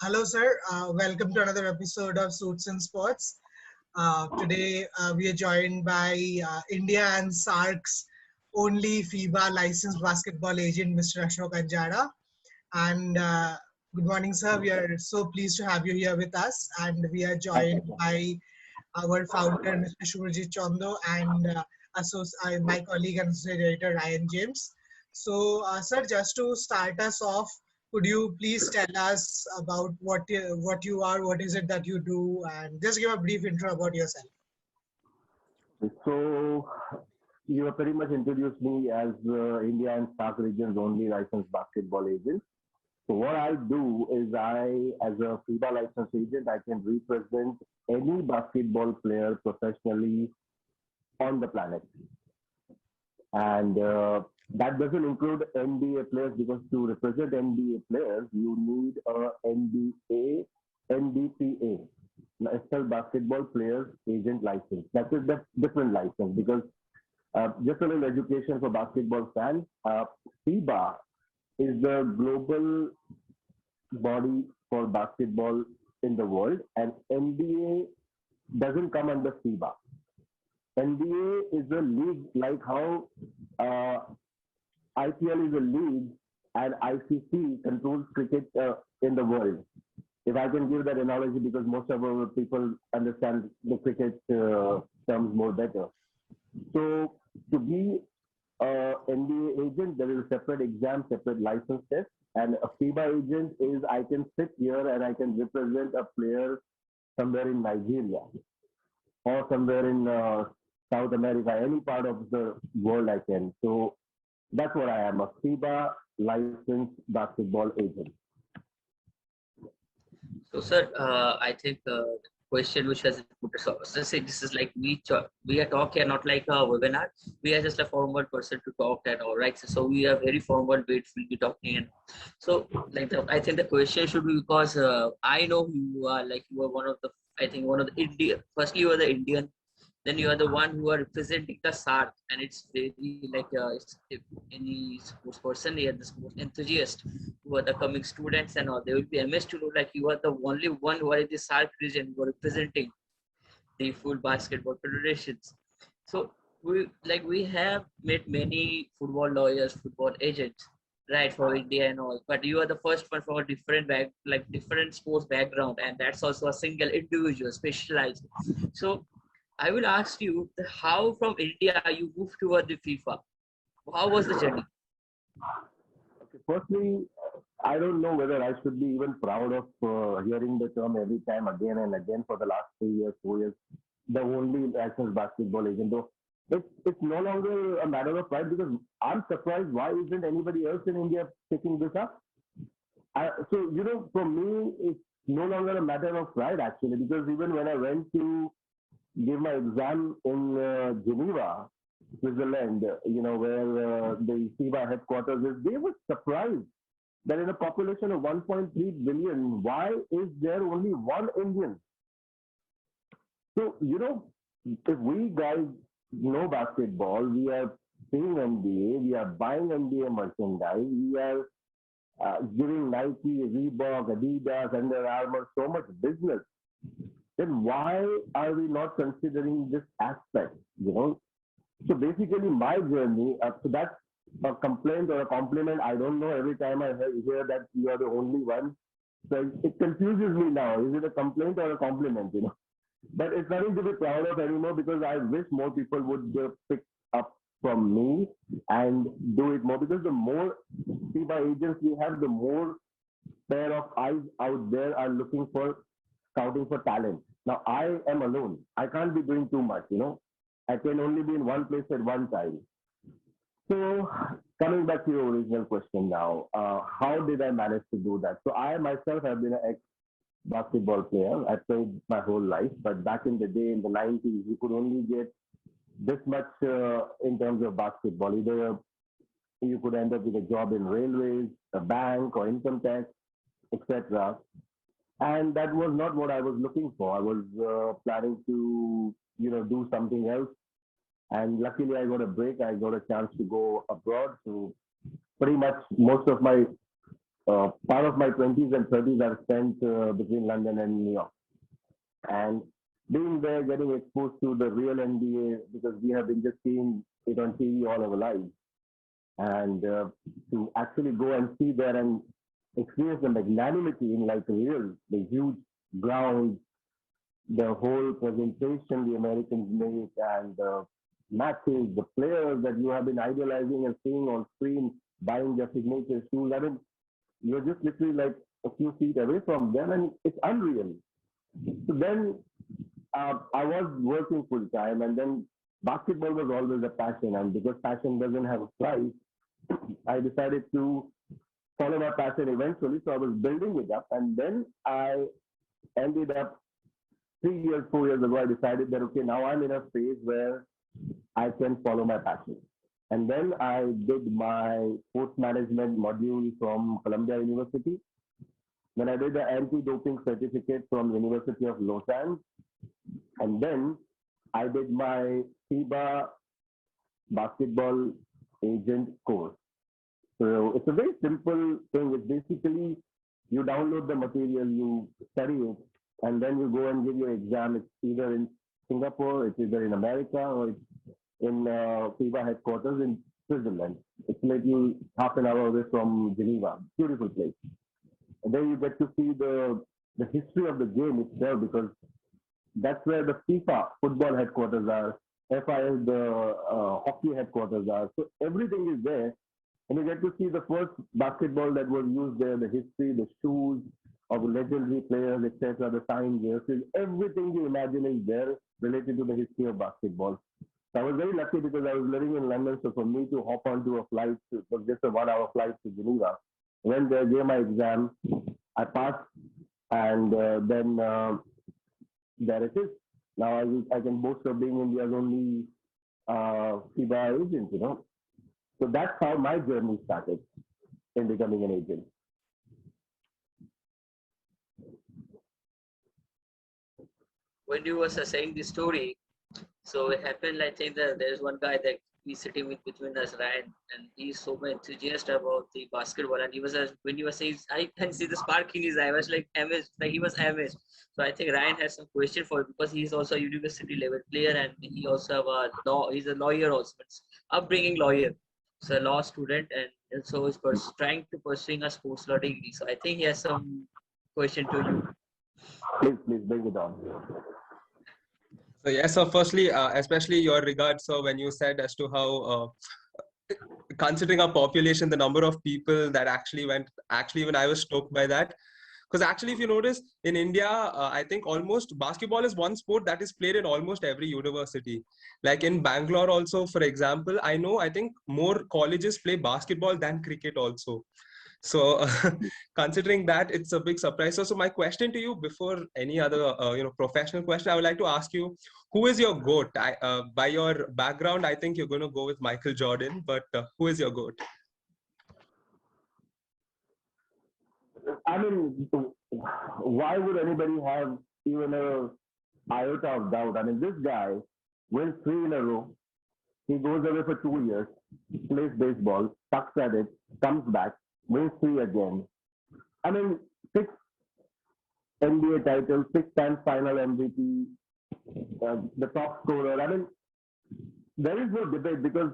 Hello, sir. Welcome to another episode of Suits and Sports. Today, we are joined by India and SARC's only FIBA licensed basketball agent, Mr. Ashok Anjada. And good morning, sir. We are so pleased to have you here with us. And we are joined by our founder, Mr. Shurjit Chondo, and my colleague and associate editor, Ryan James. So, sir, just to start us off, could you please tell us about what you are, what is it that you do, and just give a brief intro about yourself? So you have pretty much introduced me as India and SAARC region's only licensed basketball agent. So what I do is as a FIBA licensed agent, I can represent any basketball player professionally on the planet. And that doesn't include NBA players because to represent NBA players, you need a NBA, NBPA, National Basketball Players Agent License. That is the different license because just a little education for basketball fans. FIBA is the global body for basketball in the world, and NBA doesn't come under FIBA. NBA is a league like how uh, IPL is a league and ICC controls cricket in the world. If I can give that analogy, because most of our people understand the cricket terms more better. So to be a NBA agent, there is a separate exam, separate license test, and a FIBA agent is I can sit here and I can represent a player somewhere in Nigeria or somewhere in South America, any part of the world I can. So that's what I am, a FIBA licensed basketball agent. So, sir, I think the question which has put us off. So, say this is like we are talking not like a webinar. We are just a formal person to talk and all right. So, we are very formal way to be talking. And so, I think the question should be because I know you are like you are one of the I think one of the Indian. Firstly, you are the Indian, then you are the one who are representing the SARC, and it's very like if any sports person here, the sports enthusiast who are the coming students and all, they will be amazed to know like you are the only one who are in the SARC region who are representing the full basketball federations. So we have met many football lawyers, football agents, right, for India and all. But you are the first one from a different different sports background, and that's also a single individual specialized. So I will ask you how from India you moved toward the FIFA. How was the journey? Okay, firstly, I don't know whether I should be even proud of hearing the term every time again and again for the last 3 years, 4 years. The only licensed basketball agent, though it's no longer a matter of pride because I'm surprised why isn't anybody else in India picking this up? So for me, it's no longer a matter of pride actually because even when I went to give my exam in Geneva, Switzerland, where the FIBA headquarters is, they were surprised that in a population of 1.3 billion, why is there only one Indian? So, if we guys know basketball, we are paying NBA, we are buying NBA merchandise, we are giving Nike, Reebok, Adidas, Under Armour so much business, then why are we not considering this aspect? So basically, my journey, so that's a complaint or a compliment. I don't know. Every time I hear that you are the only one, so it confuses me now. Is it a complaint or a compliment? But it's nothing to be proud of anymore because I wish more people would pick up from me and do it more because the more FIBA agents we have, the more pair of eyes out there are looking for scouting for talent. Now I am alone. I can't be doing too much. I can only be in one place at one time. So coming back to your original question now, how did I manage to do that? So I myself have been an ex-basketball player. I played my whole life, but back in the day, in the 90s, you could only get this much in terms of basketball. Either you could end up with a job in railways, a bank, or income tax, etc. And that was not what I was looking for. I was planning to, do something else. And luckily, I got a break. I got a chance to go abroad. So pretty much most of my part of my 20s and 30s I've spent between London and New York. And being there, getting exposed to the real NBA, because we have been just seeing it on TV all our lives. And to actually go and see there and experience the magnanimity in like real, the huge ground, the whole presentation the Americans make, and the matches, the players that you have been idolizing and seeing on screen, buying their signature shoes. I mean, you're just literally like a few feet away from them, and it's unreal. So then I was working full time, and then basketball was always a passion. And because passion doesn't have a price, I decided to follow my passion eventually. So I was building it up, and then I ended up 3 years, 4 years ago. I decided that okay, now I'm in a phase where I can follow my passion. And then I did my sports management module from Columbia University. Then I did the anti-doping certificate from University of Lausanne. And then I did my FIBA basketball agent course. So it's a very simple thing. It's basically you download the material, you study it, and then you go and give your exam. It's either in Singapore, it's either in America, or it's in FIBA headquarters in Switzerland. It's little half an hour away from Geneva. Beautiful place. And then you get to see the history of the game itself, because that's where the FIFA football headquarters are, FIS the hockey headquarters are. So everything is there, and you get to see the first basketball that was used there, the history, the shoes of legendary players, etc., the signed jerseys, everything you imagine is there related to the history of basketball. So I was very lucky because I was living in London, so for me to hop onto a flight, it was just a 1 hour flight to Geneva. Went there, gave my exam, I passed, and then there it is. Now I can boast of being India's only FIBA agent, you know. So that's how my journey started in becoming an agent. When you were saying this story, so it happened. I think that there's one guy that he's sitting with between us, Ryan, and he's so enthusiastic about the basketball. And he was when you were saying, I can see the spark in his eye. I was like amazed, like he was amazed. So I think Ryan has some question for you, because he's also a university level player, and he also have a law. He's a lawyer also, it's upbringing lawyer. So a law student, and so he's trying to pursuing a sports law degree. So I think he has some question to you. Please bring it on. So yeah, so firstly, especially your regards, so when you said as to how, considering our population, the number of people that actually went, actually even I was stoked by that. Because actually, if you notice, in India, I think almost basketball is one sport that is played in almost every university. Like in Bangalore also, for example, I think more colleges play basketball than cricket also. So considering that, it's a big surprise. So my question to you, before any other professional question, I would like to ask you, who is your GOAT? By your background, I think you're going to go with Michael Jordan, but who is your GOAT? I mean, why would anybody have even a iota of doubt? I mean, this guy wins 3 in a row. He goes away for 2 years, plays baseball, sucks at it, comes back, wins 3 again. I mean, 6 NBA titles, 6 times final MVP, the top scorer. I mean, there is no debate, because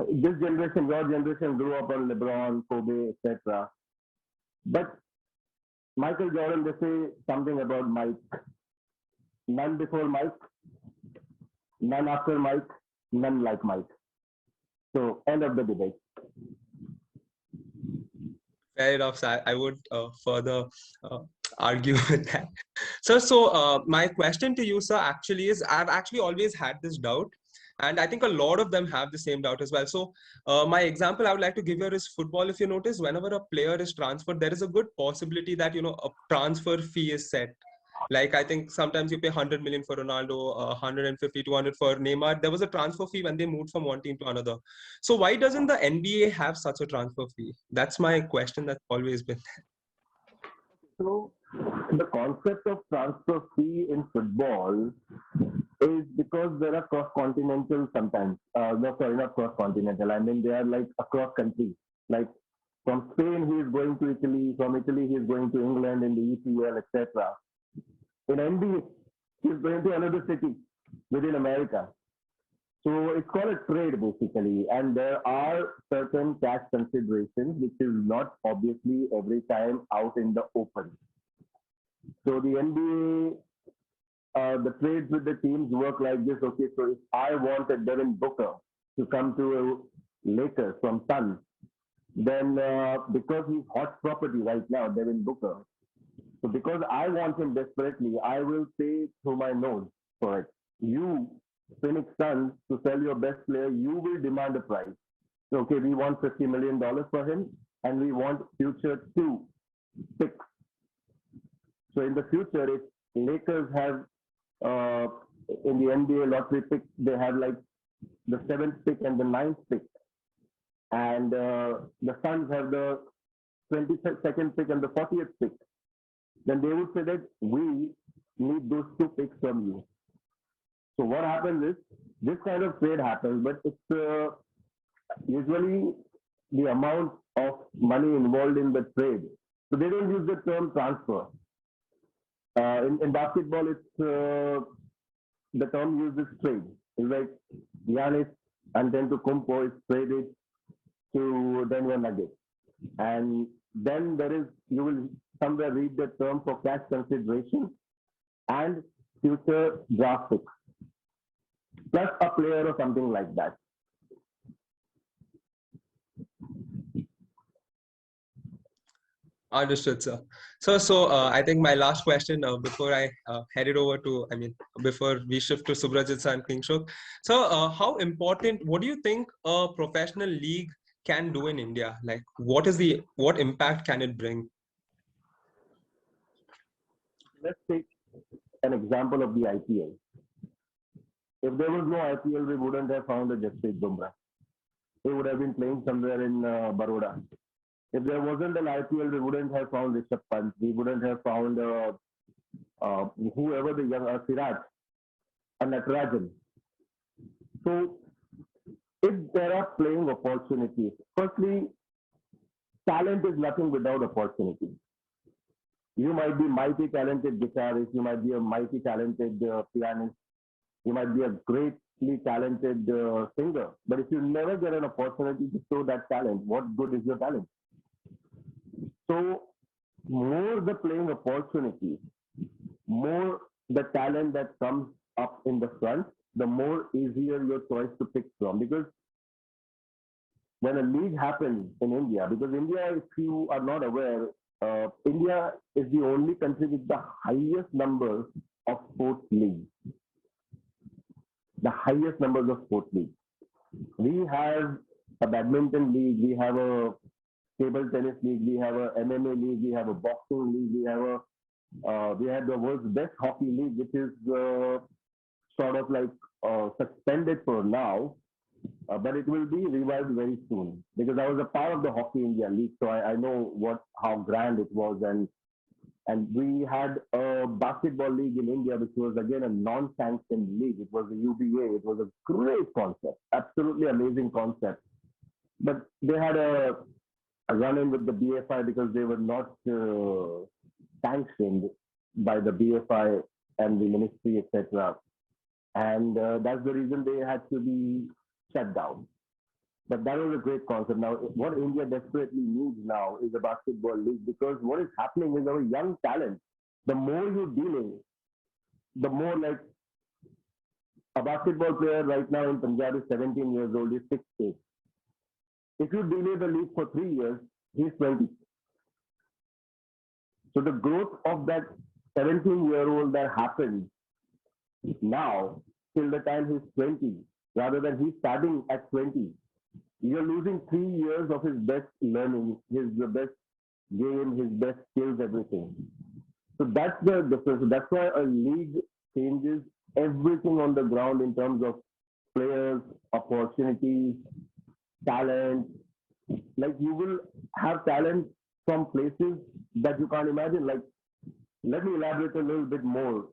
this generation, your generation, grew up on LeBron, Kobe, etc. But Michael Jordan, they say something about Mike. None before Mike, none after Mike, none like Mike. So, end of the debate. Fair enough. So I would further argue with that. So my question to you, sir, actually is, I've actually always had this doubt, and I think a lot of them have the same doubt as well. So my example I would like to give here is football. If you notice, whenever a player is transferred, there is a good possibility that, a transfer fee is set. Like, I think sometimes you pay 100 million for Ronaldo, 150, 200 for Neymar. There was a transfer fee when they moved from one team to another. So why doesn't the NBA have such a transfer fee? That's my question that's always been there. So the concept of transfer fee in football is because there are cross-continental sometimes. No, sorry, not cross-continental. I mean, they are like across countries. Like From Spain, he is going to Italy. From Italy, he is going to England in the EPL, etc. In NBA, he is going to another city within America. So it's called a trade basically, and there are certain cash considerations which is not obviously every time out in the open. So the NBA, the trades with the teams work like this. Okay, so if I wanted Devin Booker to come to Lakers from Suns, then because he's hot property right now, Devin Booker. So because I want him desperately, I will pay through my nose for it. You, Phoenix Suns, to sell your best player, you will demand a price. So, okay, we want $50 million for him, and we want future 2 picks. So in the future, if Lakers have in the NBA lottery pick, they have like the 7th pick and the 9th pick, and the Suns have the 22nd pick and the 40th pick, then they would say that we need those 2 picks from you. So what happens is this kind of trade happens, but it's usually the amount of money involved in the trade. So they don't use the term transfer. In basketball, it's the term used is trade. It's like Giannis Antetokounmpo is traded to Denver Nuggets, and then there is, you will somewhere read the term for cash consideration and future draft picks, plus a player or something like that. Understood, sir. So I think my last question before I head it over to, before we shift to Subrajit sir and Kingshuk. So how important, what do you think a professional league can do in India? Like, what impact can it bring? Let's take an example of the IPL. If there was no IPL, we wouldn't have found a Jasprit Bumrah. He would have been playing somewhere in Baroda. If there wasn't an IPL, we wouldn't have found Rishabh Pant. We wouldn't have found whoever the young Siraj and Natarajan. So if there are playing opportunities, firstly, talent is nothing without opportunity. You might be mighty talented guitarist, you might be a mighty talented pianist, you might be a greatly talented singer, but if you never get an opportunity to show that talent, what good is your talent? So more the playing opportunity, more the talent that comes up in the front, the more easier your choice to pick from. Because when a league happens in India, because India, if you are not aware, India is the only country with the highest numbers of sports leagues. The highest numbers of sports leagues. We have a badminton league, we have a table tennis league, we have a MMA league, we have a boxing league, we have the world's best hockey league, which is sort of like suspended for now, but it will be revived very soon, because I was a part of the Hockey India League, so I know how grand it was, and we had a basketball league in India, which was again a non-sanctioned league. It was the UBA. It was a great concept, absolutely amazing concept, but they had a run-in with the BFI because they were not sanctioned by the BFI and the ministry, etc. And that's the reason they had to be shut down. But that was a great concept. Now, what India desperately needs now is a basketball league, because what is happening is our young talent, the more you're dealing, the more, like a basketball player right now in Punjab is 17 years old, he's 6'8". If you delay the league for 3 years, he's 20. So the growth of that 17-year-old that happens now till the time he's 20, rather than he's starting at 20, you're losing 3 years of his best learning, his best game, his best skills, everything. So that's the difference. That's why a league changes everything on the ground in terms of players, opportunities, talent. Like, you will have talent from places that you can't imagine. Like, let me elaborate a little bit more.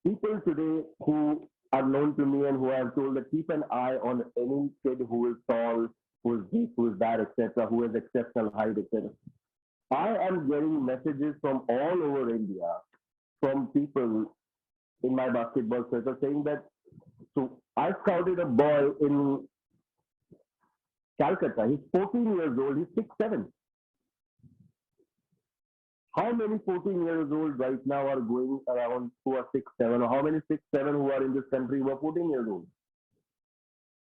People today who are known to me and who I have told that keep an eye on any kid who is tall, who is this, who is that, etc., who has exceptional height, etc. I am getting messages from all over India from people in my basketball circle saying that, so I scouted a boy in Calcutta. He's 14 years old. He's 6'7". How many 14 years old right now are going around who are 6'7", or how many 6'7" who are in this country who are 14 years old?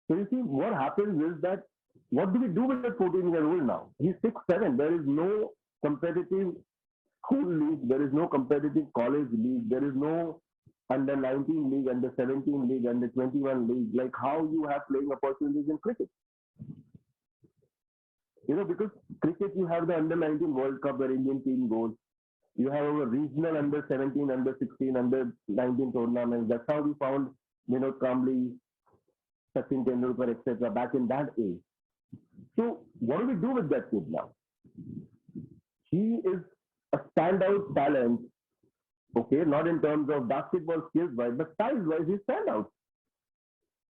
So you see, what happens is that, what do we do with that 14-year-old now? He's 6'7". There is no competitive school league. There is no competitive college league. There is no under 19 league, under 17 league, under 21 league, like how you have playing opportunities in cricket. Because cricket, you have the under 19 World Cup where Indian team goes. You have a regional under 17, under 16, under 19 tournaments. That's how we found Vinod Kambli, Sachin Tendulkar, etc. back in that age. So what do we do with that kid now? He is a standout talent, okay, not in terms of basketball skills wise, but size wise, he stand out.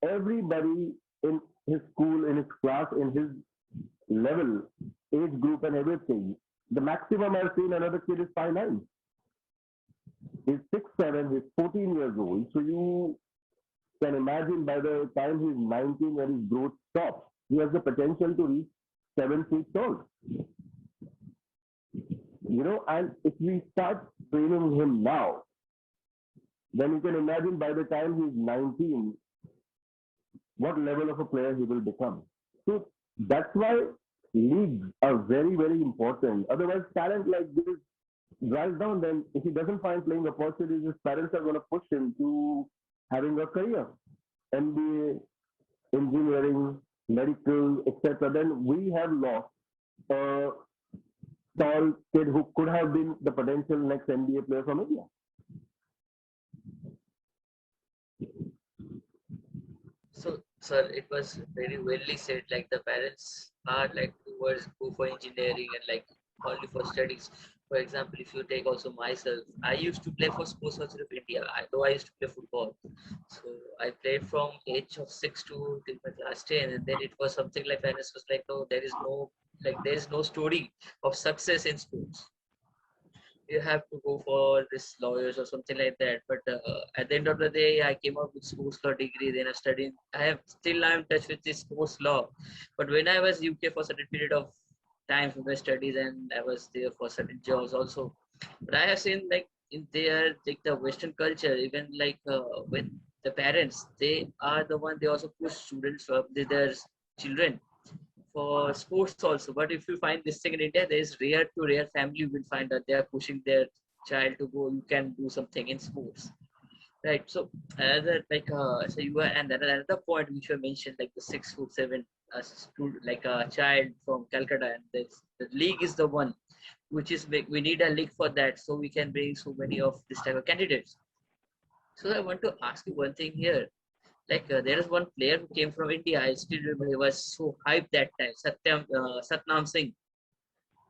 Everybody in his school, in his class, in his level, age group and everything, the maximum I've seen another kid is 5'9". He's 6'7", he's 14 years old. So you can imagine by the time he's 19, when his growth stops, he has the potential to reach 7 feet tall. And if we start training him now, then you can imagine by the time he's 19, what level of a player he will become. So that's why leagues are very, very important. Otherwise, talent like this dries down. Then if he doesn't find playing opportunities, his parents are going to push him to having a career, MBA, engineering, medical, etc. Then we have lost a tall kid who could have been the potential next NBA player from India. So, sir, it was very well said. Like the parents are like towards go for engineering and like only for studies. For example, if you take also myself, I used to play for Sports Council of India. Though I used to play football, so I played from age of 6 to till my class 10, and then it was something like parents was like, no, there is no story of success in sports. You have to go for this lawyers or something like that. But at the end of the day, I came up with sports law degree. Then I studied. I'm in touch with this sports law. But when I was UK for a certain period of time for my studies, and I was there for certain jobs also. But I have seen like in there, like the Western culture, even like with the parents, they are the one. They also push students for their children for sports also. But if you find this thing in India, there is rare to rare family will find that they are pushing their child to go. You can do something in sports, right? So another like so you are, and then another point which you mentioned, like the 6'7" student, like a child from Calcutta, and the league is the one which is big. We need a league for that, so we can bring so many of this type of candidates. So I want to ask you one thing here. Like there is one player who came from India. I still remember he was so hyped that time, Satnam Singh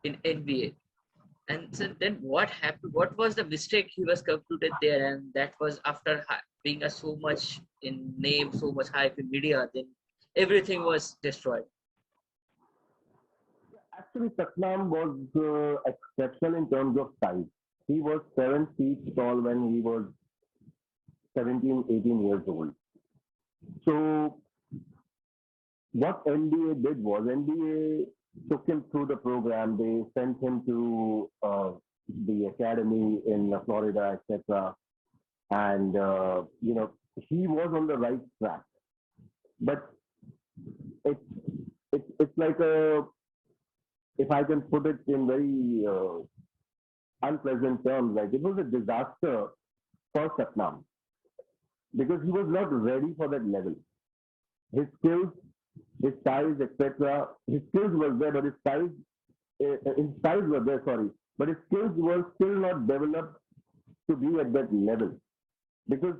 in NBA. And so then what happened? What was the mistake he was concluded there? And that was after being a so much in name, so much hype in media, then everything was destroyed. Actually, Satnam was exceptional in terms of size. He was 7 feet tall when he was 17, 18 years old. So what NBA did was NBA took him through the program. They sent him to the academy in Florida, etc. And he was on the right track. But it's like if I can put it in very unpleasant terms, like it was a disaster for Satnam because he was not ready for that level. His skills, his size, etc. His skills were there, but his size was there. Sorry, but his skills were still not developed to be at that level because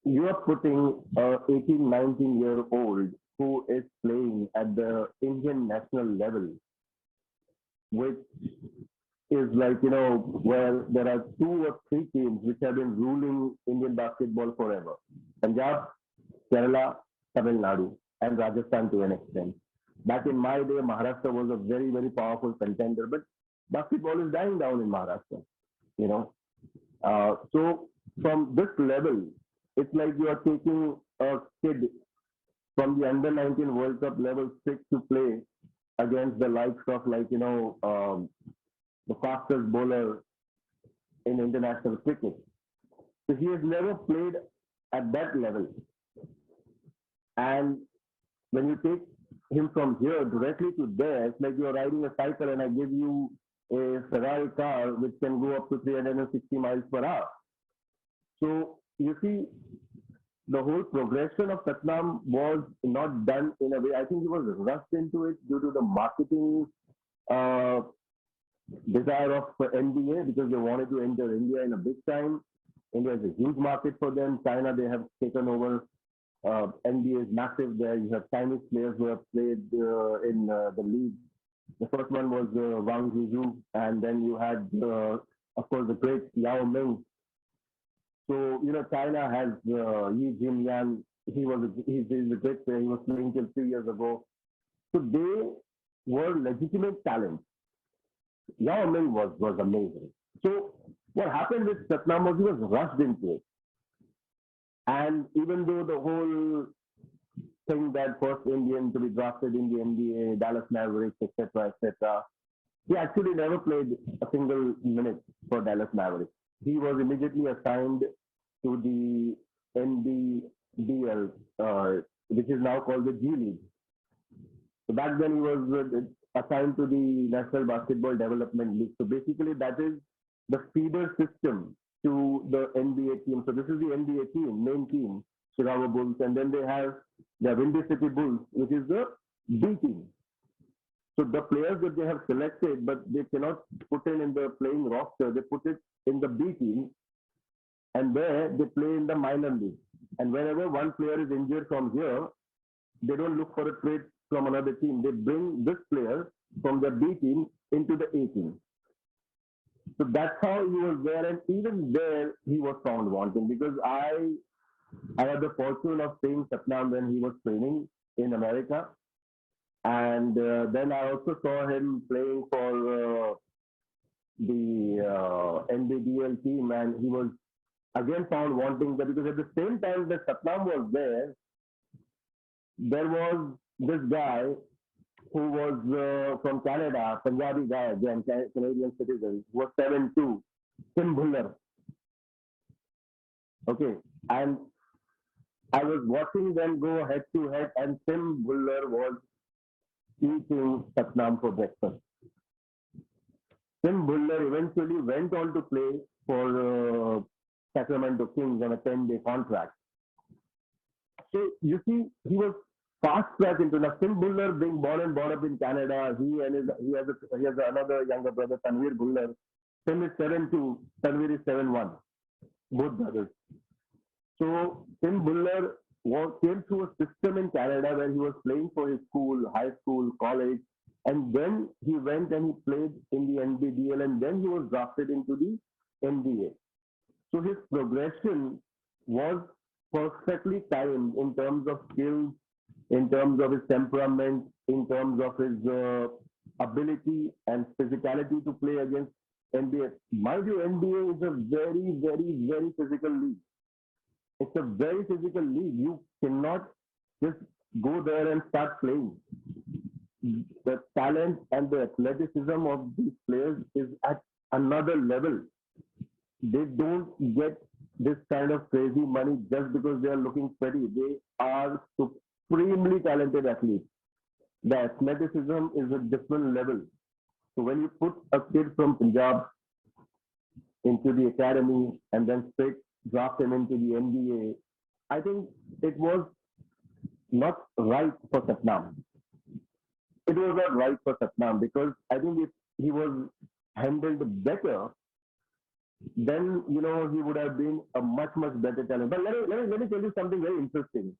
you are putting a 18, 19-year-old who is playing at the Indian national level, which is like, where there are 2 or 3 teams which have been ruling Indian basketball forever. Punjab, Kerala, Tamil Nadu, and Rajasthan to an extent. Back in my day, Maharashtra was a very, very powerful contender, but basketball is dying down in Maharashtra, you know. So from this level, it's like you are taking a kid from the under 19 World Cup level 6 to play against the likes of the fastest bowler in international cricket. So he has never played at that level. And when you take him from here directly to there, it's like you're riding a cycle and I give you a Ferrari car which can go up to 360 miles per hour. So you see, the whole progression of Satnam was not done in a way. I think he was rushed into it due to the marketing desire of NBA because they wanted to enter India in a big time. India is a huge market for them. China, they have taken over. NBA is massive there. You have Chinese players who have played in the league. The first one was Wang Zhizhu, and then you had, of course, the great Yao Ming. So, you know, China has Yi Jianyan. He's a great player. He was playing till 3 years ago. So they were legitimate talents. Yao Ming was amazing. So what happened with Satnam was he was rushed into it. And even though the whole thing that first Indian to be drafted in the NBA, Dallas Mavericks, etc., he actually never played a single minute for Dallas Mavericks. He was immediately assigned to the NBDL, which is now called the G League. So back then he was assigned to the National Basketball Development League. So basically that is the feeder system to the NBA team. So this is the NBA team, main team, Chicago Bulls, and then they have the Windy City Bulls, which is the B team. So the players that they have selected, but they cannot put in the playing roster, they put it in the B team, and there they play in the minor league. And whenever one player is injured from here, they don't look for a trade from another team. They bring this player from the B team into the A team. So that's how he was there, and even there he was found wanting because I had the fortune of seeing Satnam when he was training in America, and then I also saw him playing for the NBDL team, and he was again found wanting there because at the same time that Satnam was there was this guy who was from Canada, Punjabi guy again, Canadian citizen, who was 7'2", Tim Bhullar. Okay, and I was watching them go head to head, and Tim Bhullar was eating Satnam for breakfast. Tim Bhullar eventually went on to play for Sacramento Kings on a 10-day contract. So you see, he was fast track into now. Tim Bhullar being born and brought up in Canada, he has another younger brother, Tanvir Bhullar. Tim is 7'2", Tanvir is 7'1", both brothers. So Tim Bhullar came through a system in Canada where he was playing for his school, high school, college, and then he went and he played in the NBDL, and then he was drafted into the NBA. So his progression was perfectly timed in terms of skills, in terms of his temperament, in terms of his ability and physicality to play against NBA. Mind you, NBA is a very, very, very physical league. It's a very physical league. You cannot just go there and start playing. The talent and the athleticism of these players is at another level. They don't get this kind of crazy money just because they are looking pretty. They are supremely talented athletes. The athleticism is a different level. So when you put a kid from Punjab into the academy and then straight draft him into the NBA, I think it was not right for Satnam. It was not right for Satnam because I think if he was handled better, then he would have been a much, much better talent. But let me tell you something very interesting.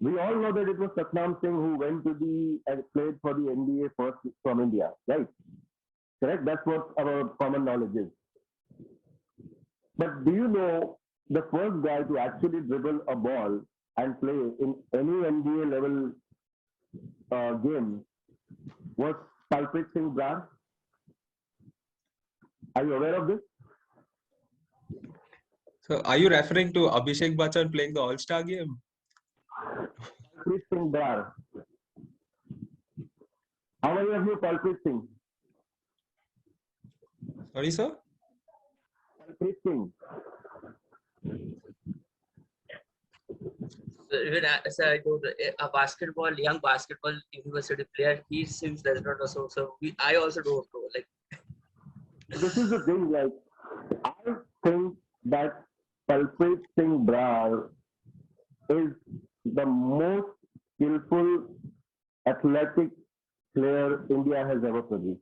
We all know that it was Satnam Singh who went to and played for the NBA first from India, right? Correct? That's what our common knowledge is. But do you know the first guy to actually dribble a ball and play in any NBA level game was Palpreet Singh Brar. Are you aware of this? So are you referring to Abhishek Bachchan playing the All-Star game? Palpreet Singh Brar. How many of you Palpreet Singh? Sorry, sir? Palpreet Singh. Even as I told, a young basketball university player, he seems does not know. So I also don't know. Like, This is the thing, like, I think that Palpreet Singh Brar is the most skillful athletic player India has ever produced.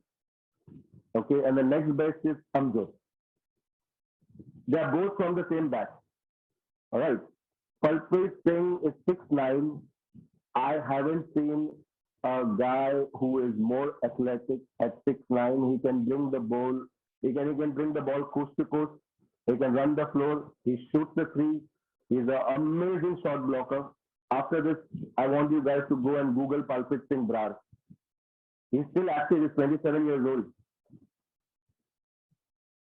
Okay, and the next best is Amjad. They are both from the same batch. All right. Palpreet Singh is 6'9". I haven't seen a guy who is more athletic at 6'9". He can bring the ball. He can bring the ball coast to coast. He can run the floor. He shoots the three. He's an amazing shot blocker. After this, I want you guys to go and Google Palpreet Singh Brar. He's still active. He's 27 years old.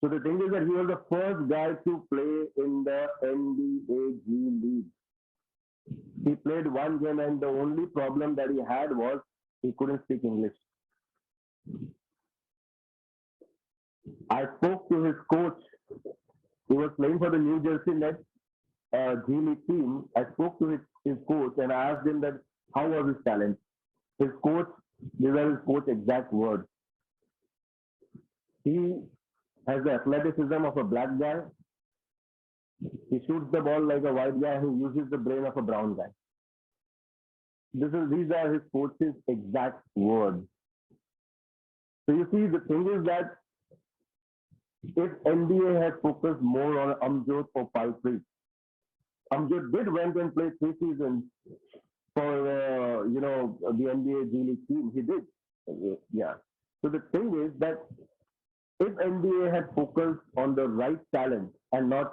So the thing is that he was the first guy to play in the NBA G League. He played one game and the only problem that he had was he couldn't speak English. I spoke to his coach. He was playing for the New Jersey Nets G League team. I spoke to his coach and I asked him that how was his talent. His coach, these are his coach exact words. He has the athleticism of a black guy. He shoots the ball like a white guy who uses the brain of a brown guy. These are his coach's exact words. So you see, the thing is that if NBA had focused more on Amjad or Palpreet, Amjad did went and play 3 seasons for the NBA G League team. He did, yeah. So the thing is that if NBA had focused on the right talent and not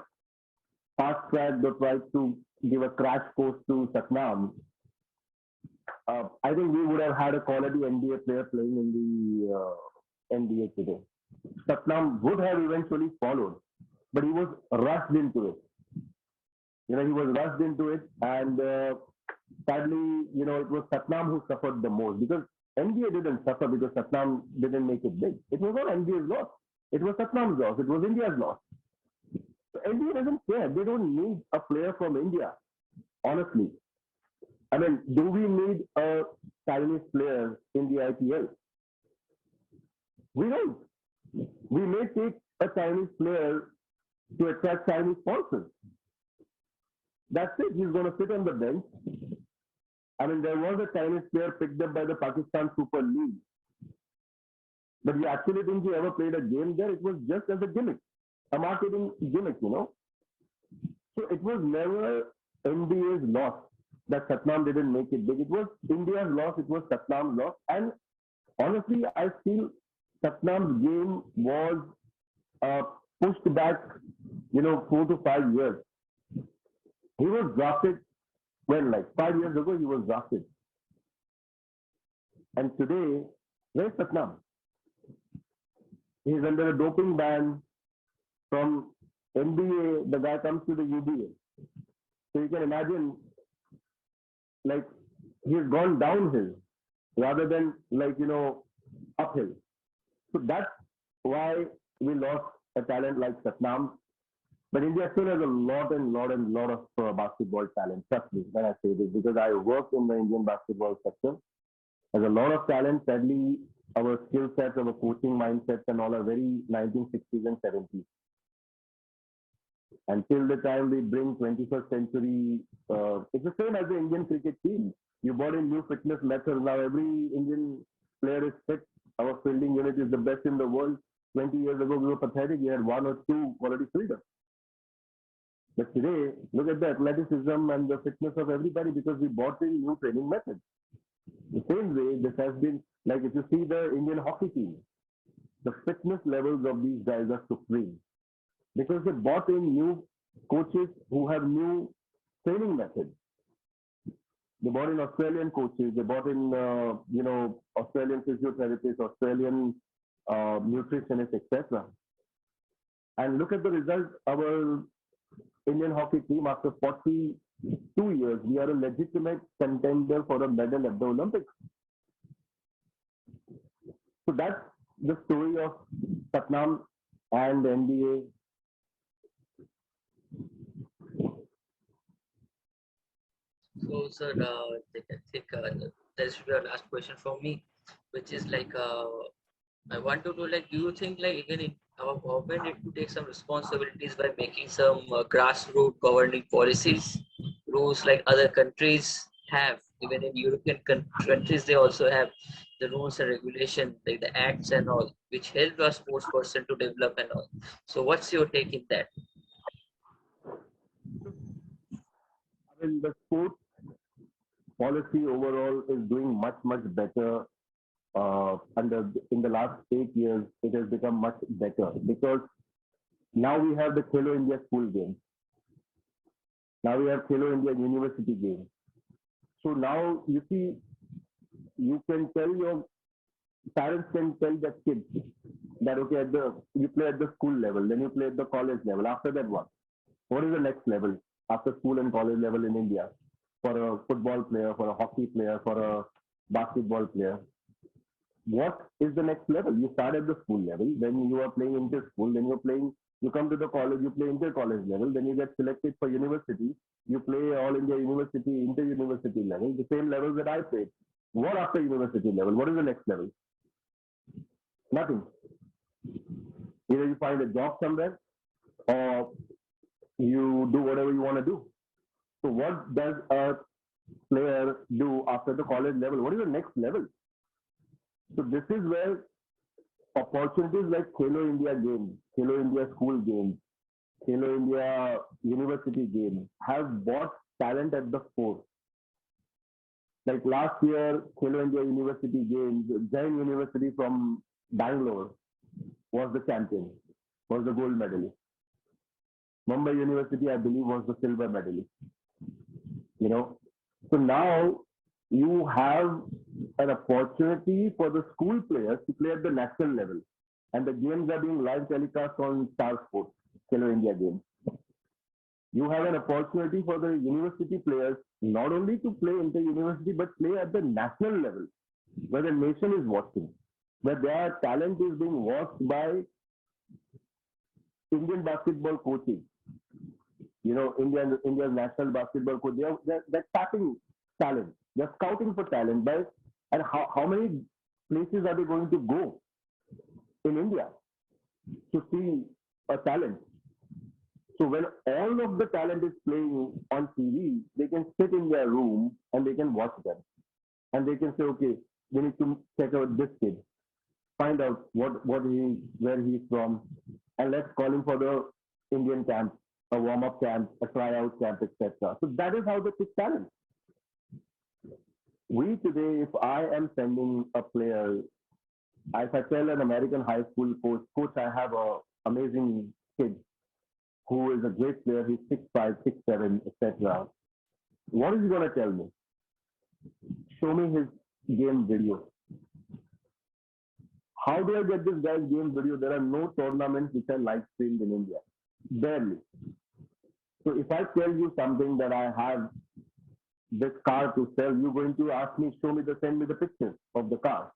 fast tracked or tried to give a crash course to Satnam, I think we would have had a quality NBA player playing in the NBA today. Satnam would have eventually followed, but he was rushed into it. He was rushed into it, and sadly, it was Satnam who suffered the most because NBA didn't suffer because Satnam didn't make it big. It was not NBA's loss. It was Satnam's loss. It was India's loss. So NBA doesn't care. They don't need a player from India, honestly. I mean, do we need a Chinese player in the IPL? We don't. We may take a Chinese player to attract Chinese sponsors. That's it. He's going to sit on the bench. I mean, there was a Chinese player picked up by the Pakistan Super League. But you actually think he ever played a game there? It was just as a gimmick, a marketing gimmick, So it was never NBA's loss that Satnam didn't make it big. It was India's loss. It was Satnam's loss. And honestly, I feel Satnam's game was pushed back, 4 to 5 years. He was drafted, like 5 years ago, he was drafted. And today, where's Satnam? He's under a doping ban from NBA. The guy comes to the UBA. So you can imagine, like, he's gone downhill rather than, uphill. So that's why we lost a talent like Satnam. But India still has a lot of basketball talent. Trust me when I say this, because I work in the Indian basketball sector. There's a lot of talent. Sadly, our skill sets, our coaching mindsets and all are very 1960s and 70s. Until the time we bring 21st century, it's the same as the Indian cricket team. You brought in new fitness methods. Now every Indian player is fit. Our fielding unit is the best in the world. 20 years ago, we were pathetic. We had 1 or 2 quality fielders. But today, look at the athleticism and the fitness of everybody because we brought in new training methods. The same way, this has been, like if you see the Indian hockey team, the fitness levels of these guys are supreme because they brought in new coaches who have new training methods. They brought in Australian coaches. They brought in, Australian physiotherapists, Australian nutritionists, etc. And look at the result. Our Indian hockey team, after 42 years, we are a legitimate contender for a medal at the Olympics. So that's the story of Satnam and the NBA. So, sir, I think that should be our last question for me, which is like, I want to know, like, do you think, like, even in our government need to take some responsibilities by making some grassroots governing policies, rules like other countries have? Even in European countries, they also have the rules and regulation, like the acts and all, which help a sports person to develop and all. So, what's your take in that? I mean, the sports policy overall is doing much, much better. In the last 8 years, it has become much better because now we have the Khelo India school games. Now we have Khelo India university games. So now you see, you can tell your parents can tell their kids that okay, you play at the school level, then you play at the college level. After that, what? What is the next level after school and college level in India for a football player, for a hockey player, for a basketball player? What is the next level? You start at the school level, then you are playing inter school, then you come to the college, you play inter college level, then you get selected for university, you play all India university, inter university level, the same levels that I played. What after university level? What is the next level? Nothing. Either you find a job somewhere or you do whatever you want to do. So what does a player do after the college level? What is the next level? So this is where opportunities like Khelo India Games, Khelo India School Games, Khelo India University Games have brought talent at the fore. Like last year, Khelo India University Games, Jain University from Bangalore was the champion, was the gold medalist. Mumbai University, I believe, was the silver medalist. So now you have an opportunity for the school players to play at the national level. And the games are being live telecast on Star Sports, Khelo India Games. You have an opportunity for the university players not only to play inter-university, but play at the national level, where the nation is watching, where their talent is being watched by Indian basketball coaches. India's national basketball coach, they're tapping talent. They're scouting for talent. And how many places are they going to go in India to see a talent? So when all of the talent is playing on TV, they can sit in their room and they can watch them. And they can say, okay, we need to check out this kid, find out where he's from, and let's call him for the Indian camp, a warm-up camp, a tryout camp, etc. So that is how they pick talent. We today, if I am sending a player, if I tell an American high school coach, I have an amazing kid who is a great player, he's 6'5", 6'7", etc. What is he going to tell me? Show me his game video. How do I get this guy's game video? There are no tournaments which are live streamed in India. Barely. So if I tell you something that I have this car to sell, you're going to ask me, send me the pictures of the car.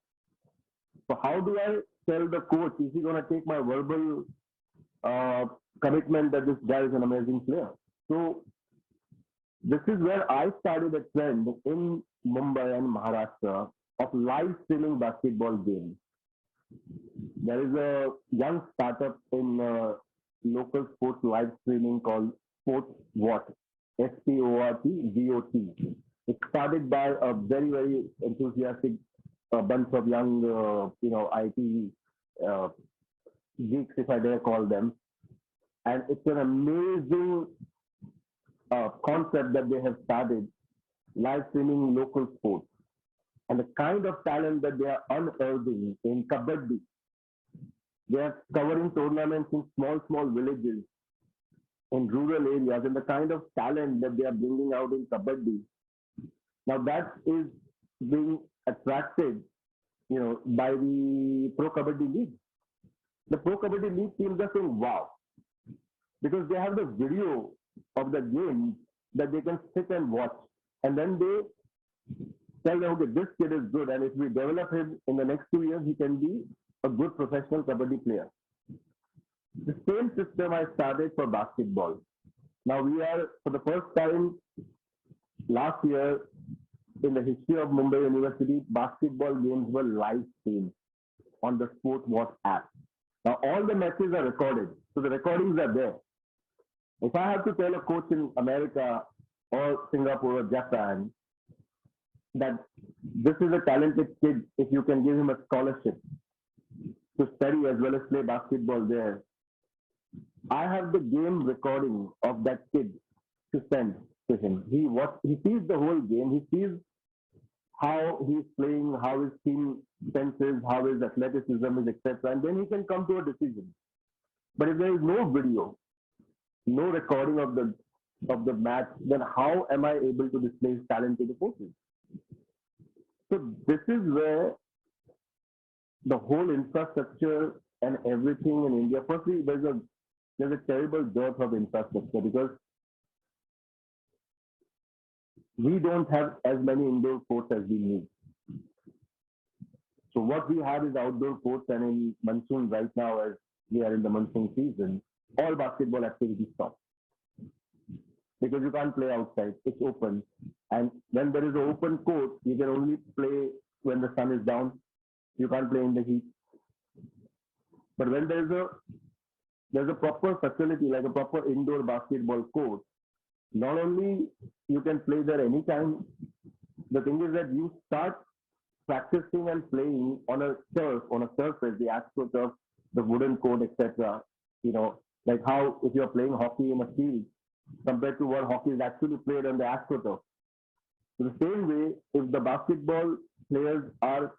So how do I tell the coach? Is he going to take my verbal commitment that this guy is an amazing player? So this is where I started a trend in Mumbai and Maharashtra of live streaming basketball games. There is a young startup in local sports live streaming called SportsVOT, SPORTVOT. It started by a very, very enthusiastic bunch of young, IT geeks, if I dare call them. And it's an amazing concept that they have started, live streaming local sports. And the kind of talent that they are unearthing in Kabaddi, they are covering tournaments in small villages, in rural areas, and the kind of talent that they are bringing out in Kabaddi Now that is being attracted, by the Pro Kabaddi League. The Pro Kabaddi League teams are saying, wow, because they have the video of the game that they can sit and watch. And then they tell them, okay, this kid is good. And if we develop him in the next 2 years, he can be a good professional Kabaddi player. The same system I started for basketball. Now we are, for the first time last year in the history of Mumbai University, basketball games were live streamed on the Sport Watch app. Now all the matches are recorded. So the recordings are there. If I have to tell a coach in America or Singapore or Japan that this is a talented kid, if you can give him a scholarship to study as well as play basketball there, I have the game recording of that kid to send to him. He sees the whole game. He sees how he's playing, how his team senses, how his athleticism is, etc. And then he can come to a decision. But if there is no video, no recording of the match, then how am I able to display his talent to the coaches? So this is where the whole infrastructure and everything in India. Firstly, there's a terrible dearth of infrastructure because we don't have as many indoor courts as we need. So what we have is outdoor courts, and in monsoon right now, as we are in the monsoon season, all basketball activities stop because you can't play outside. It's open, and when there is an open court, you can only play when the sun is down. You can't play in the heat. But when there's a proper facility, like a proper indoor basketball court, not only you can play there anytime, the thing is that you start practicing and playing on a surface, the AstroTurf, the wooden court, etc. Like how if you're playing hockey in a field compared to what hockey is actually played on the AstroTurf. So the same way, if the basketball players are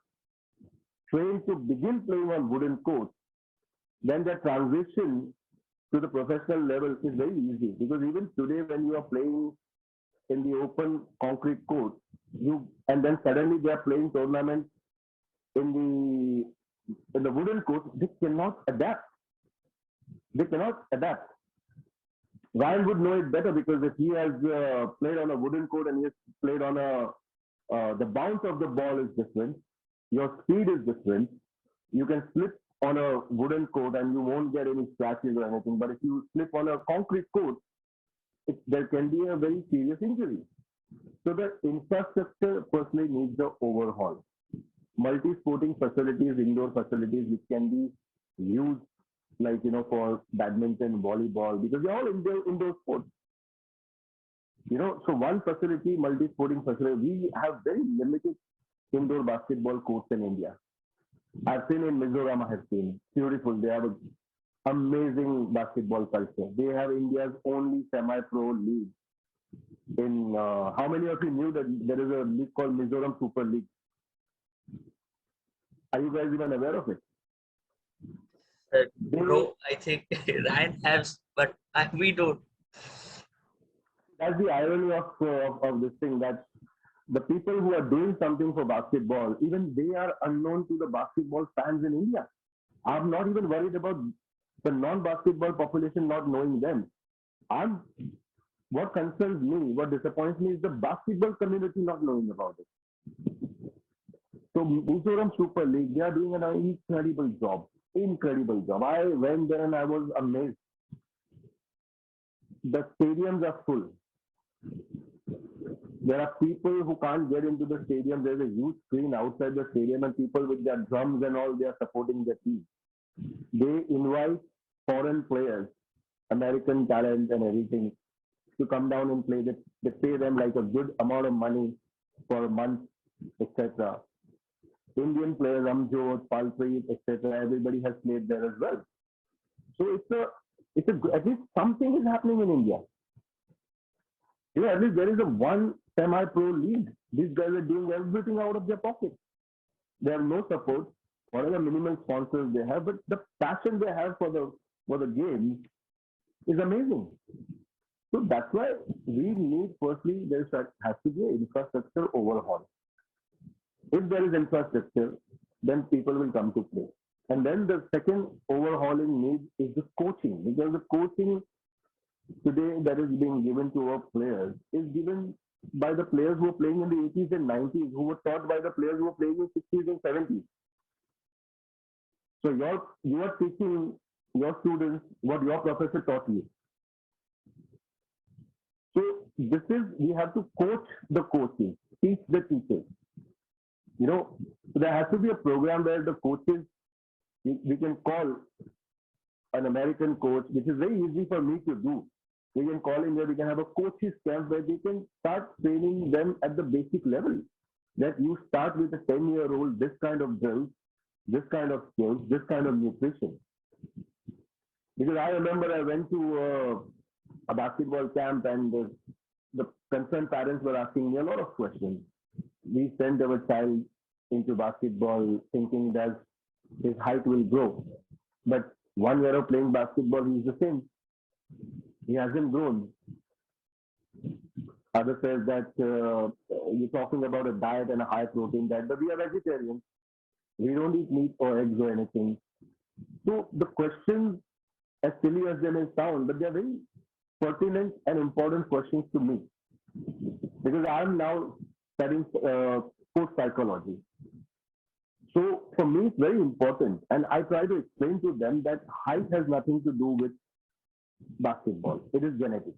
trained to begin playing on wooden courts, then the transition to the professional level is very easy, because even today when you are playing in the open concrete court, and then suddenly they are playing tournaments in the wooden court, they cannot adapt. Ryan would know it better, because if he has played on a wooden court and he has played on the bounce of the ball is different, your speed is different. You can slip on a wooden court and you won't get any scratches or anything. But if you slip on a concrete court, there can be a very serious injury. So the infrastructure personally needs the overhaul. Multi-sporting facilities, indoor facilities, which can be used like, for badminton, volleyball, because they're all indoor sports. So one facility, multi-sporting facility, we have very limited indoor basketball courts in India. I've seen in Mizoram, I have seen. Beautiful. They have an amazing basketball culture. They have India's only semi-pro league. How many of you knew that there is a league called Mizoram Super League? Are you guys even aware of it? Bro, I think Ryan has, but we don't. That's the irony of this thing, that the people who are doing something for basketball, even they are unknown to the basketball fans in India. I'm not even worried about the non-basketball population not knowing them. What concerns me, what disappoints me, is the basketball community not knowing about it. So Mizoram Super League, they are doing an incredible job. I went there and I was amazed. The stadiums are full. There are people who can't get into the stadium. There's a huge screen outside the stadium, and people with their drums and all, they are supporting their team. They invite foreign players, American talent and everything, to come down and play. They pay them like a good amount of money for a month, etc. Indian players, Amjot, Palpreet, etc. Everybody has played there as well. So at least something is happening in India. At least there is one semi-pro league. These guys are doing everything out of their pocket. They have no support, whatever minimal sponsors they have, but the passion they have for the game is amazing. So that's why we need, firstly, there has to be an infrastructure overhaul. If there is infrastructure, then people will come to play. And then the second overhauling need is the coaching, because the coaching today that is being given to our players is given by the players who are playing in the 80s and 90s, who were taught by the players who were playing in 60s and 70s. So you are teaching your students what your professor taught you. So we have to coach the coaches, teach the teachers. So there has to be a program where the coaches, we can call an American coach, which is very easy for me to do. We can call in where we can have a coaches camp where we can start training them at the basic level. That you start with a 10-year-old, this kind of drills, this kind of skills, this kind of nutrition. Because I remember I went to a basketball camp, and the concerned parents were asking me a lot of questions. We sent our child into basketball thinking that his height will grow. But 1 year of playing basketball, he's the same. He hasn't grown. Others says that you're talking about a diet and a high protein diet, but we are vegetarians. We don't eat meat or eggs or anything. So the questions, as silly as they may sound, but they're very pertinent and important questions to me. Because I'm now studying sports psychology. So for me, it's very important. And I try to explain to them that height has nothing to do with basketball. It is genetic.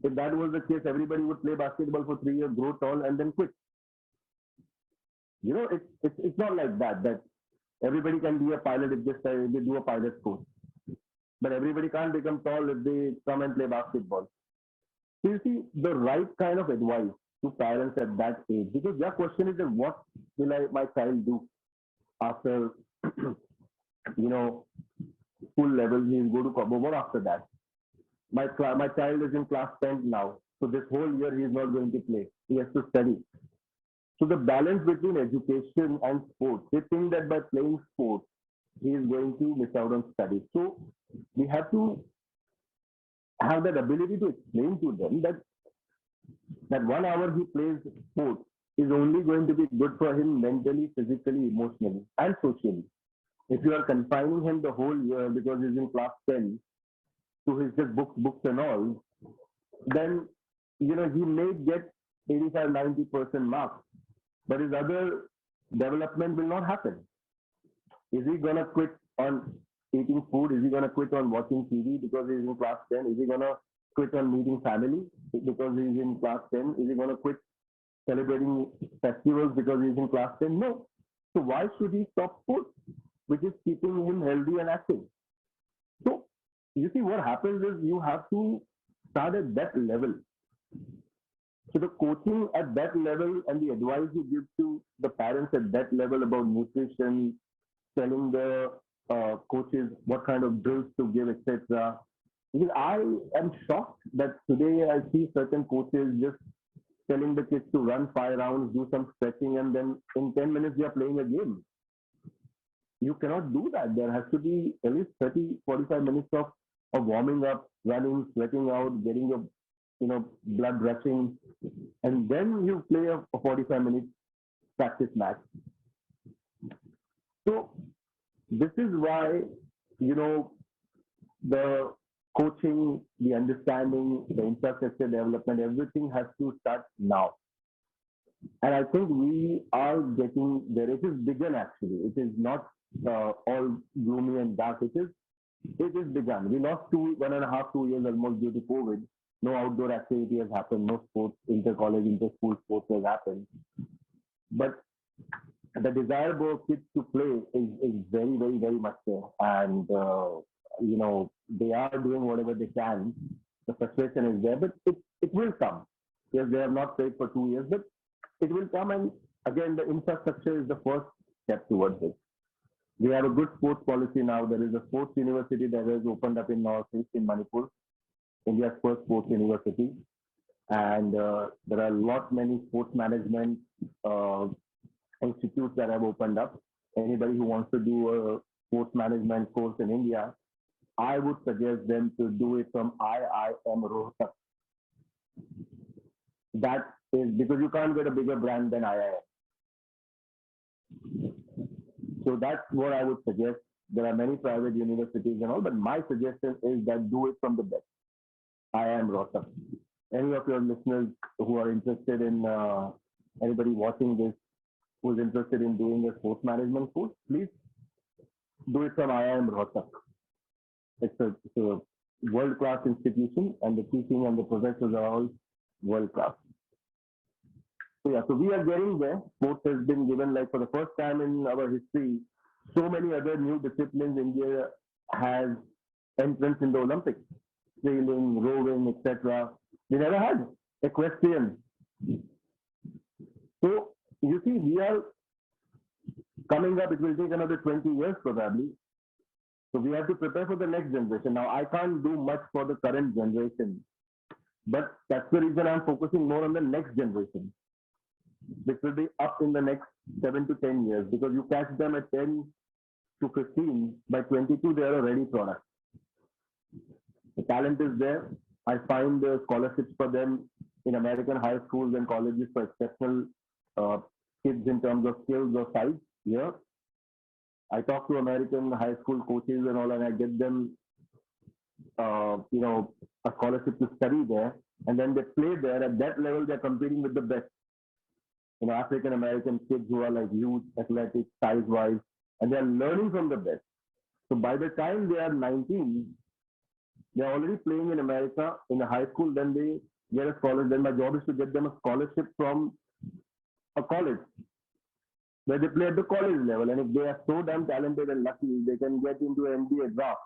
If that was the case, everybody would play basketball for 3 years, grow tall, and then quit. It's not like that everybody can be a pilot if they do a pilot course. But everybody can't become tall if they come and play basketball. So you see, the right kind of advice to parents at that age, because their question is, what will my child do after, school level? He will go to What after that? My child is in class 10 now. So this whole year he is not going to play. He has to study. So the balance between education and sports, they think that by playing sports, he is going to miss out on studies. So we have to have that ability to explain to them that 1 hour he plays sports is only going to be good for him mentally, physically, emotionally, and socially. If you are confining him the whole year because he's in class 10 to his just books and all, then he may get 85-90% marks, but his other development will not happen. Is he gonna quit on eating food? Is he gonna quit on watching TV because he's in class 10? Is he gonna quit on meeting family because he's in class 10? Is he gonna quit celebrating festivals because he's in class 10? No. So why should he stop sports, which is keeping him healthy and active? So you see, what happens is you have to start at that level. So the coaching at that level and the advice you give to the parents at that level about nutrition, telling the coaches what kind of drills to give, etc. Because I am shocked that today I see certain coaches just telling the kids to run 5 rounds, do some stretching, and then in 10 minutes they are playing a game. You cannot do that. There has to be at least 30-45 minutes of warming up, running, sweating out, getting your blood rushing, and then you play a 45-minute practice match. So this is why the coaching, the understanding, the infrastructure development, everything has to start now. And I think we are getting there. It is begun actually. It is not all gloomy and dark. It is begun. We lost 1.5-2 years almost due to COVID. No outdoor activity has happened. No sports, inter-college, inter-school sports has happened. But the desire for kids to play is very, very, very much there. And, they are doing whatever they can. The frustration is there, but it will come. Yes, they have not played for 2 years, but it will come. And again, the infrastructure is the first step towards it. We have a good sports policy now. There is a sports university that has opened up in Northeast in Manipur, India's first sports university. And there are many sports management institutes that have opened up. Anybody who wants to do a sports management course in India, I would suggest them to do it from IIM Rohtak. That is because you can't get a bigger brand than IIM. So that's what I would suggest. There are many private universities and all, but my suggestion is that do it from the best. IIM Rohtak. Any of your listeners who are interested in, anybody watching this who is interested in doing a sports management course, please do it from IIM Rohtak. It's a world-class institution, and the teaching and the professors are all world-class. So yeah, so we are getting there. Sports has been given, like, for the first time in our history, so many other new disciplines India has entrance in the Olympics, sailing, rowing, etc. We never had equestrian. So you see, we are coming up. It will take another 20 years probably. So we have to prepare for the next generation. Now I can't do much for the current generation, but that's the reason I'm focusing more on the next generation, which will be up in the next 7 to 10 years, because you catch them at 10 to 15, by 22 they are a ready product. The talent is there. I find scholarships for them in American high schools and colleges for exceptional kids in terms of skills or size. Yeah, I talk to American high school coaches and all, and I get them, a scholarship to study there, and then they play there. At that level, they're competing with the best. African American kids who are like huge, athletic, size-wise, and they're learning from the best. So by the time they are 19, they're already playing in America in a high school. Then they get a scholarship. Then my job is to get them a scholarship from a college where they play at the college level. And if they are so damn talented and lucky, they can get into an NBA draft.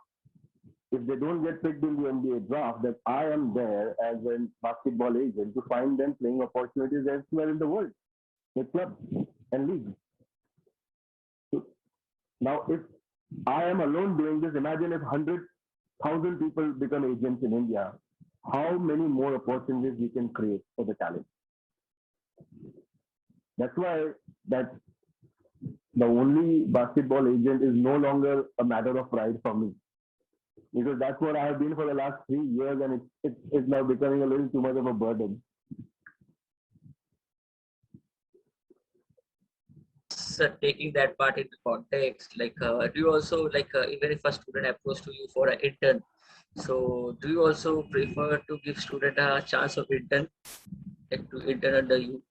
If they don't get picked in the NBA draft, then I am there as a basketball agent to find them playing opportunities elsewhere in the world, with clubs and leagues. So now, if I am alone doing this, imagine if 100,000 people become agents in India, how many more opportunities we can create for the talent. That's why that the only basketball agent is no longer a matter of pride for me, because that's what I have been for the last 3 years, and it's now becoming a little too much of a burden. So taking that part into context, like, do you also, like, even if a student approaches to you for an intern, so do you also prefer to give student a chance of intern, like to intern under you?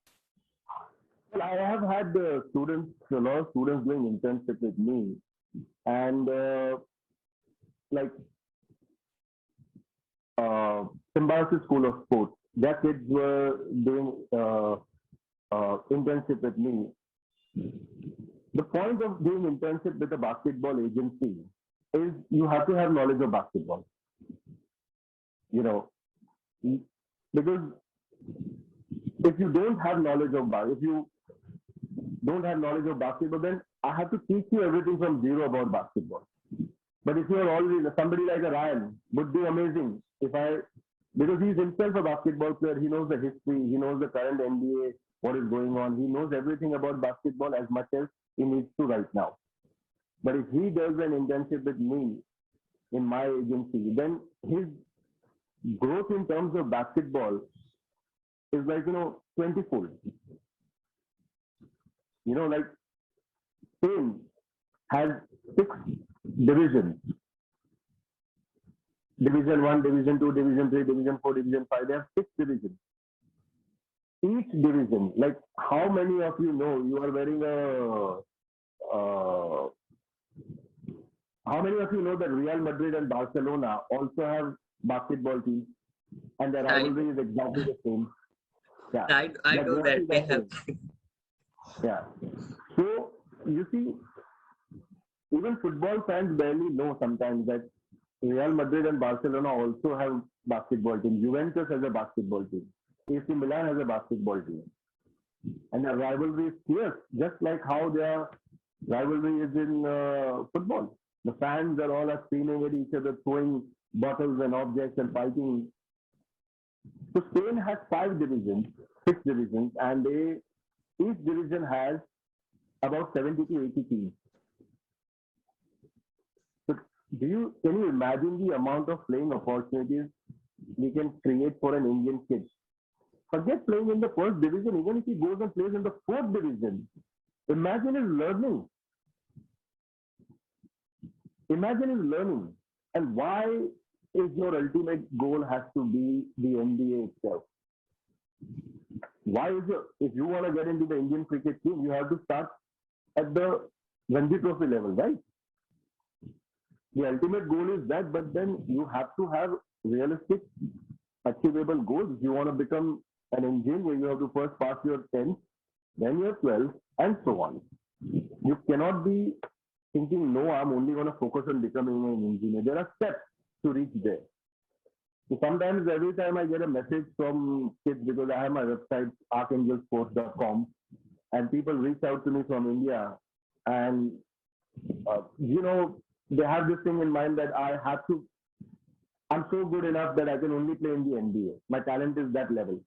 Well, I have had students, a lot of students doing internship with me, and like Symbiosis School of Sports, their kids were doing internship with me. The point of doing internship with a basketball agency is you have to have knowledge of basketball. Because if you don't have knowledge of basketball, then I have to teach you everything from zero about basketball. But if you are already somebody like a Ryan, would be amazing because he's himself a basketball player. He knows the history, he knows the current NBA, what is going on. He knows everything about basketball as much as he needs to right now. But if he does an internship with me in my agency, then his growth in terms of basketball is like 20-fold. Like Spain has 6 divisions. Division 1, Division 2, Division 3, Division 4, Division 5. They have 6 divisions. Each division, like how many of you know you are wearing how many of you know that Real Madrid and Barcelona also have basketball teams, and the rivalry is exactly the same? Yeah, I know that they have. Yeah. So you see, even football fans barely know sometimes that Real Madrid and Barcelona also have basketball teams. Juventus has a basketball team. AC Milan has a basketball team. And the rivalry is fierce, just like how their rivalry is in football. The fans are all screaming at each other, throwing bottles and objects and fighting. So Spain has 5 divisions, 6 divisions, and each division has about 70 to 80 teams. So can you imagine the amount of playing opportunities we can create for an Indian kid Forget playing in the first division, even if he goes and plays in the fourth division. Imagine his learning. Imagine his learning. And why is your ultimate goal has to be the NBA itself? Why is if you want to get into the Indian cricket team, you have to start at the Ranji Trophy level, right? The ultimate goal is that, but then you have to have realistic, achievable goals. If you want to become an engineer, where you have to first pass your 10th, then your 12th, and so on. You cannot be thinking, no, I'm only going to focus on becoming an engineer. There are steps to reach there. So sometimes every time I get a message from kids, because I have my website, archangelsports.com, and people reach out to me from India, and they have this thing in mind that I'm so good enough that I can only play in the NBA. My talent is that level.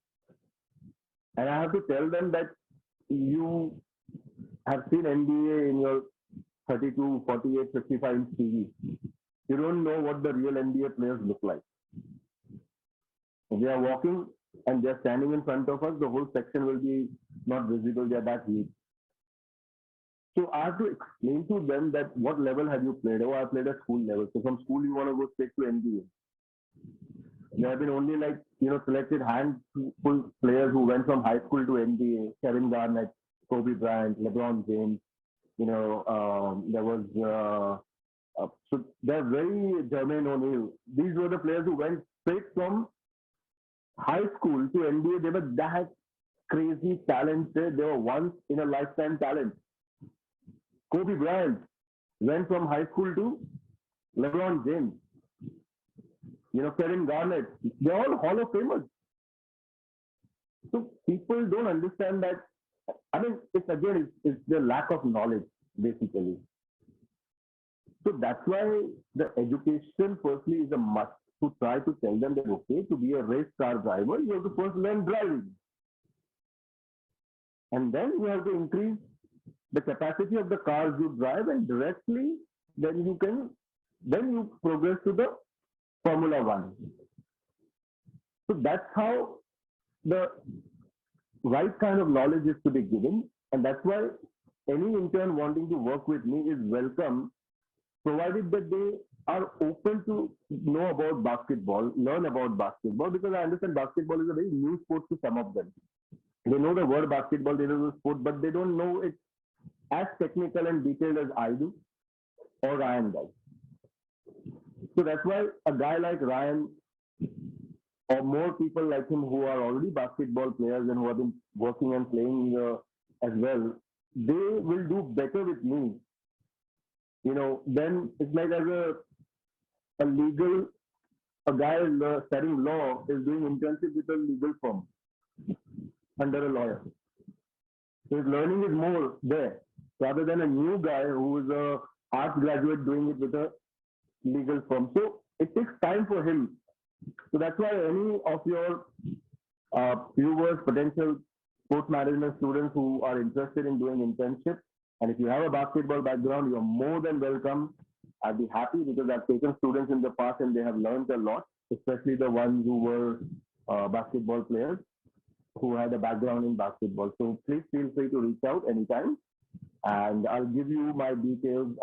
And I have to tell them that you have seen NBA in your 32, 48, 55 inch TV. You don't know what the real NBA players look like. If they are walking and they're standing in front of us, the whole section will be not visible. They're that huge. So I have to explain to them that what level have you played? Oh, I played at school level. So from school, you want to go straight to NBA. There have been only selected handful players who went from high school to NBA. Kevin Garnett, Kobe Bryant, LeBron James. There was so they're very Jermaine O'Neal. These were the players who went straight from high school to NBA. They were that crazy talented. They were once in a lifetime talent. Kobe Bryant went from high school to LeBron James. Kevin Garnett. They're all Hall of Famers. So people don't understand that. I mean, it's the lack of knowledge, basically. So that's why the education firstly is a must, to try to tell them that, okay, to be a race car driver, you have to first learn driving. And then you have to increase the capacity of the cars you drive, and directly then you progress to the Formula One. So that's how the right kind of knowledge is to be given, and that's why any intern wanting to work with me is welcome, provided that they are open to know about basketball, learn about basketball, because I understand basketball is a very new sport to some of them. They know the word basketball, they know the sport, but they don't know it as technical and detailed as I do or Ryan does. So that's why a guy like Ryan, or more people like him who are already basketball players and who have been working and playing as well, they will do better with me. Then it's like as a guy studying law is doing internship with a legal firm under a lawyer. So his learning is more there, rather than a new guy who is a arts graduate doing it with a legal firm. So it takes time for him. So that's why any of your viewers, potential sports management students who are interested in doing internship, and if you have a basketball background, you're more than welcome. I'd be happy, because I've taken students in the past and they have learned a lot, especially the ones who were basketball players who had a background in basketball. So please feel free to reach out anytime, and I'll give you my details.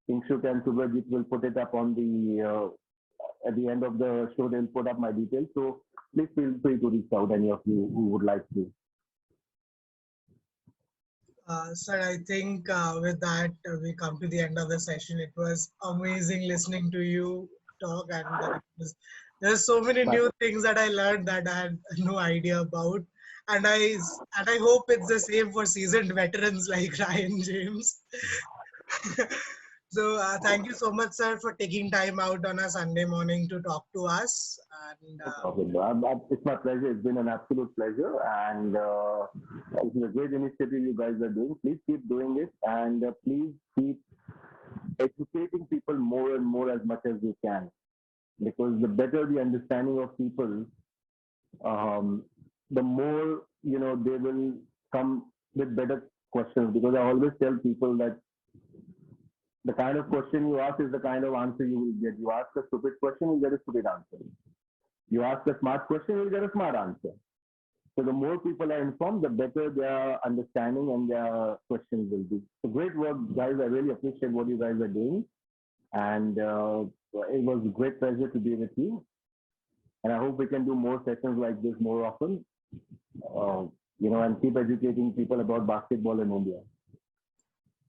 Inkshuk and Subhajit will put it up on at the end of the show. They'll put up my details. So please feel free to reach out, any of you who would like to. Sir, I think with that, we come to the end of the session. It was amazing listening to you talk, and there's so many new things that I learned that I had no idea about. And I hope it's the same for seasoned veterans like Ryan James. So thank you so much, sir, for taking time out on a Sunday morning to talk to us. And, it's my pleasure. It's been an absolute pleasure, and it's a great initiative you guys are doing. Please keep doing it, and please keep educating people more and more as much as you can, because the better the understanding of people, the more they will come with better questions. Because I always tell people that the kind of question you ask is the kind of answer you will get. You ask a stupid question, you'll get a stupid answer. You ask a smart question, you'll get a smart answer. So the more people are informed, the better their understanding and their questions will be. So great work, guys. I really appreciate what you guys are doing. And it was a great pleasure to be with you. And I hope we can do more sessions like this more often, and keep educating people about basketball in India.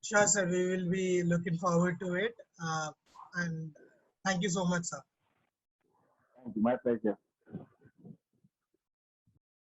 Sure, sir. We will be looking forward to it. And thank you so much, sir. Thank you. My pleasure.